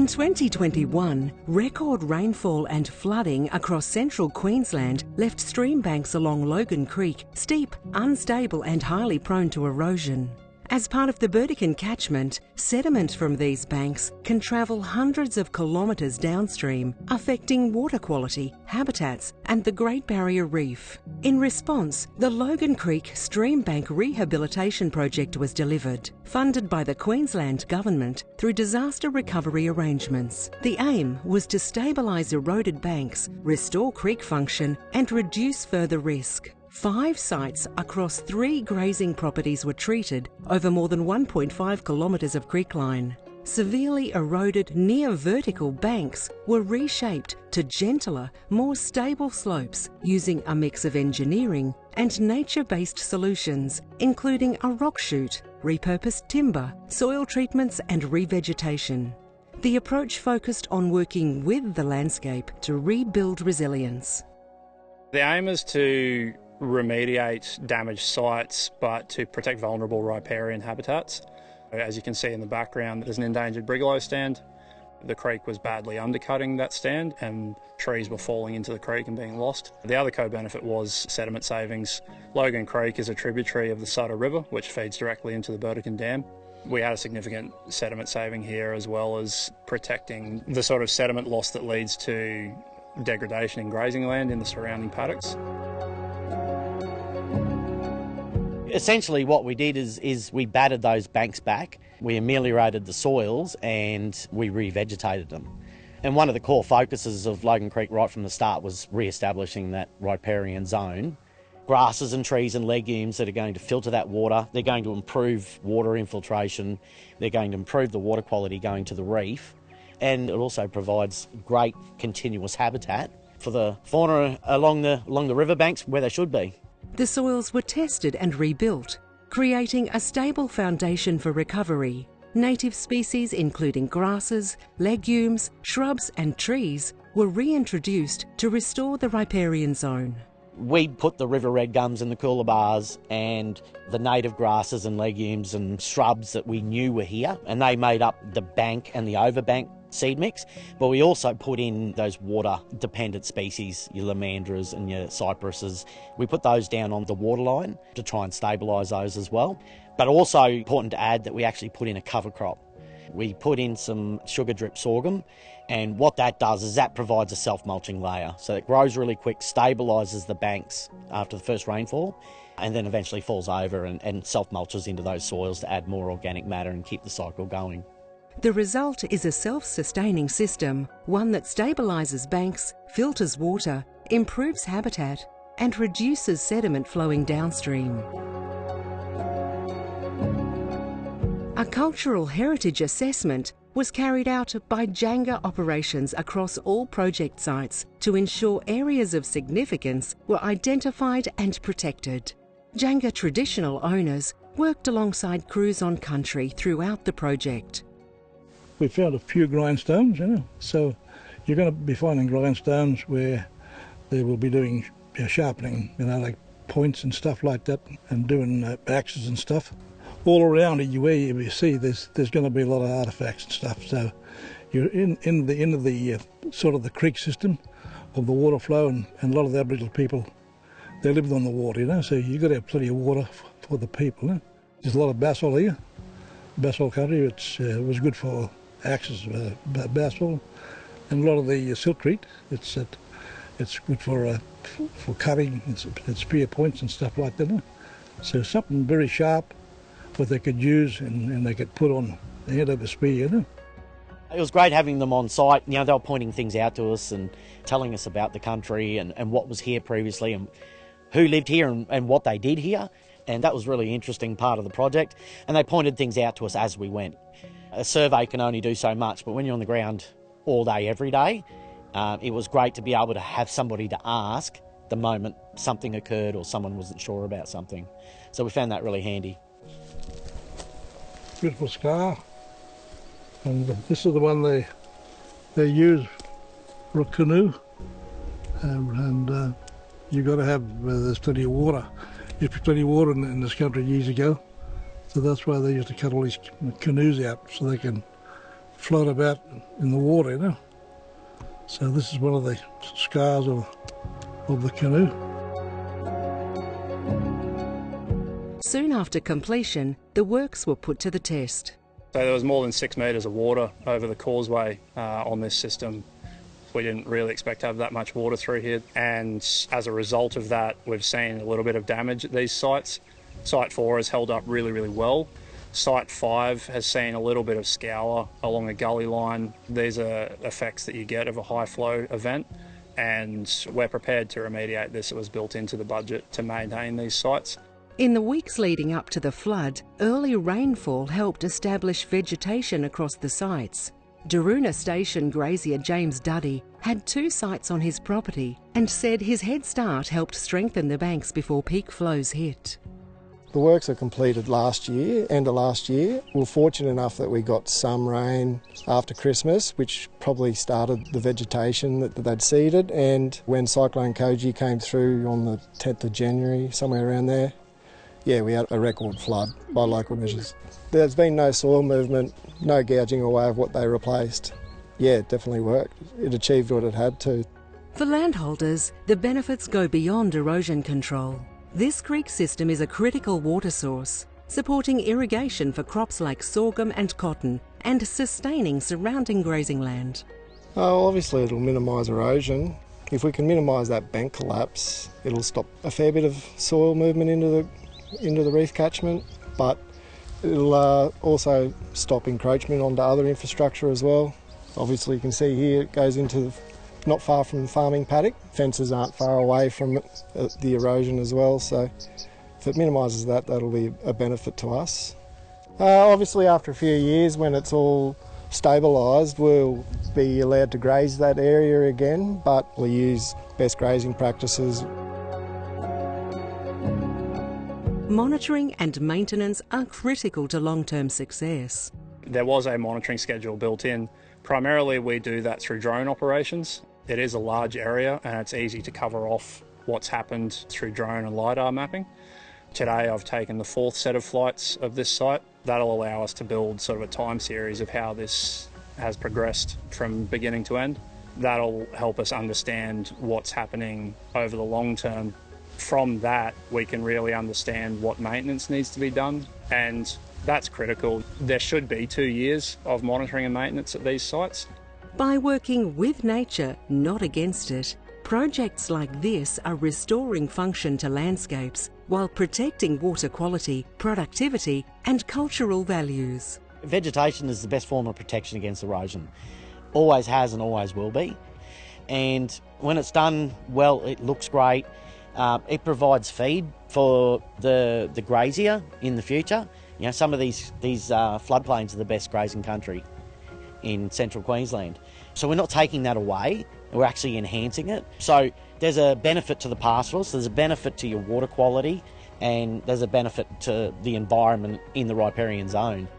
In 2021, record rainfall and flooding across central Queensland left stream banks along Logan Creek steep, unstable and highly prone to erosion. As part of the Burdekin catchment, sediment from these banks can travel hundreds of kilometres downstream, affecting water quality, habitats and the Great Barrier Reef. In response, the Logan Creek Streambank Rehabilitation project was delivered, funded by the Queensland Government through disaster recovery arrangements. The aim was to stabilise eroded banks, restore creek function and reduce further risk. 5 sites across 3 grazing properties were treated over more than 1.5 kilometres of creekline. Severely eroded near vertical banks were reshaped to gentler, more stable slopes using a mix of engineering and nature-based solutions, including a rock chute, repurposed timber, soil treatments and revegetation. The approach focused on working with the landscape to rebuild resilience. The aim is to remediate damaged sites, but to protect vulnerable riparian habitats. As you can see in the background, there's an endangered brigalow stand. The creek was badly undercutting that stand and trees were falling into the creek and being lost. The other co-benefit was sediment savings. Logan Creek is a tributary of the Sutter River, which feeds directly into the Burdekin Dam. We had a significant sediment saving here, as well as protecting the sort of sediment loss that leads to degradation in grazing land in the surrounding paddocks. Essentially what we did is we battered those banks back, we ameliorated the soils and we revegetated them. And one of the core focuses of Logan Creek right from the start was re-establishing that riparian zone. Grasses and trees and legumes that are going to filter that water, they're going to improve water infiltration, they're going to improve the water quality going to the reef, and it also provides great continuous habitat for the fauna along the riverbanks where they should be. The soils were tested and rebuilt, creating a stable foundation for recovery. Native species including grasses, legumes, shrubs and trees were reintroduced to restore the riparian zone. We put the river red gums in the cooler bars and the native grasses and legumes and shrubs that we knew were here, and they made up the bank and the overbank seed mix, but we also put in those water dependent species, your lomandras and your cypresses. We put those down on the waterline to try and stabilise those as well. But also important to add that we actually put in a cover crop. We put in some sugar drip sorghum, and what that does is that provides a self-mulching layer. So it grows really quick, stabilises the banks after the first rainfall, and then eventually falls over and self-mulches into those soils to add more organic matter and keep the cycle going. The result is a self-sustaining system, one that stabilises banks, filters water, improves habitat and reduces sediment flowing downstream. A cultural heritage assessment was carried out by Janga operations across all project sites to ensure areas of significance were identified and protected. Janga traditional owners worked alongside crews on country throughout the project. We found a few grindstones, so you're going to be finding grindstones where they will be doing sharpening, like points and stuff like that, and doing axes and stuff. All around it, where you see there's going to be a lot of artefacts and stuff. So you're in the end of the sort of the creek system of the water flow, and a lot of the Aboriginal people, they lived on the water, so you've got to have plenty of water for the people. There's a lot of basalt here, basalt country. It was good for axes, basalt, and a lot of the siltcrete. It's good for cutting and spear points and stuff like that. So something very sharp, what they could use and they could put on the end of the spear. It was great having them on site. They were pointing things out to us and telling us about the country and what was here previously and who lived here and what they did here. And that was a really interesting part of the project. And they pointed things out to us as we went. A survey can only do so much, but when you're on the ground all day, every day, it was great to be able to have somebody to ask the moment something occurred or someone wasn't sure about something. So we found that really handy. Beautiful scar, and this is the one they use for a canoe, and you've got to have there's plenty of water. There used to be plenty of water in this country years ago, so that's why they used to cut all these canoes out so they can float about in the water, you know. So this is one of the scars of the canoe. Soon after completion, the works were put to the test. So there was more than 6 metres of water over the causeway on this system. We didn't really expect to have that much water through here, and as a result of that, we've seen a little bit of damage at these sites. Site 4 has held up really, really well. Site 5 has seen a little bit of scour along the gully line. These are effects that you get of a high flow event, and we're prepared to remediate this. It was built into the budget to maintain these sites. In the weeks leading up to the flood, early rainfall helped establish vegetation across the sites. Daroona Station grazier James Duddy had 2 sites on his property and said his head start helped strengthen the banks before peak flows hit. The works were completed last year, end of last year. We were fortunate enough that we got some rain after Christmas, which probably started the vegetation that they'd seeded. And when Cyclone Koji came through on the 10th of January, somewhere around there, yeah, we had a record flood by local measures. There's been no soil movement, no gouging away of what they replaced. Yeah, it definitely worked. It achieved what it had to. For landholders, the benefits go beyond erosion control. This creek system is a critical water source, supporting irrigation for crops like sorghum and cotton and sustaining surrounding grazing land. Oh, obviously it'll minimise erosion. If we can minimise that bank collapse, it'll stop a fair bit of soil movement into the reef catchment, but it'll also stop encroachment onto other infrastructure as well. Obviously you can see here it goes into not far from the farming paddock. Fences aren't far away from the erosion as well, so if it minimises that, that'll be a benefit to us. Obviously after a few years, when it's all stabilised, we'll be allowed to graze that area again, but we'll use best grazing practices. Monitoring and maintenance are critical to long-term success. There was a monitoring schedule built in. Primarily we do that through drone operations. It is a large area and it's easy to cover off what's happened through drone and LiDAR mapping. Today I've taken the 4th set of flights of this site. That'll allow us to build sort of a time series of how this has progressed from beginning to end. That'll help us understand what's happening over the long term. From that, we can really understand what maintenance needs to be done, and that's critical. There should be 2 years of monitoring and maintenance at these sites. By working with nature, not against it, projects like this are restoring function to landscapes while protecting water quality, productivity and cultural values. Vegetation is the best form of protection against erosion. Always has and always will be. And when it's done well, it looks great. It provides feed for the grazier in the future. You know, some of these floodplains are the best grazing country in central Queensland. So we're not taking that away, we're actually enhancing it. So there's a benefit to the pastoralists, there's a benefit to your water quality, and there's a benefit to the environment in the riparian zone.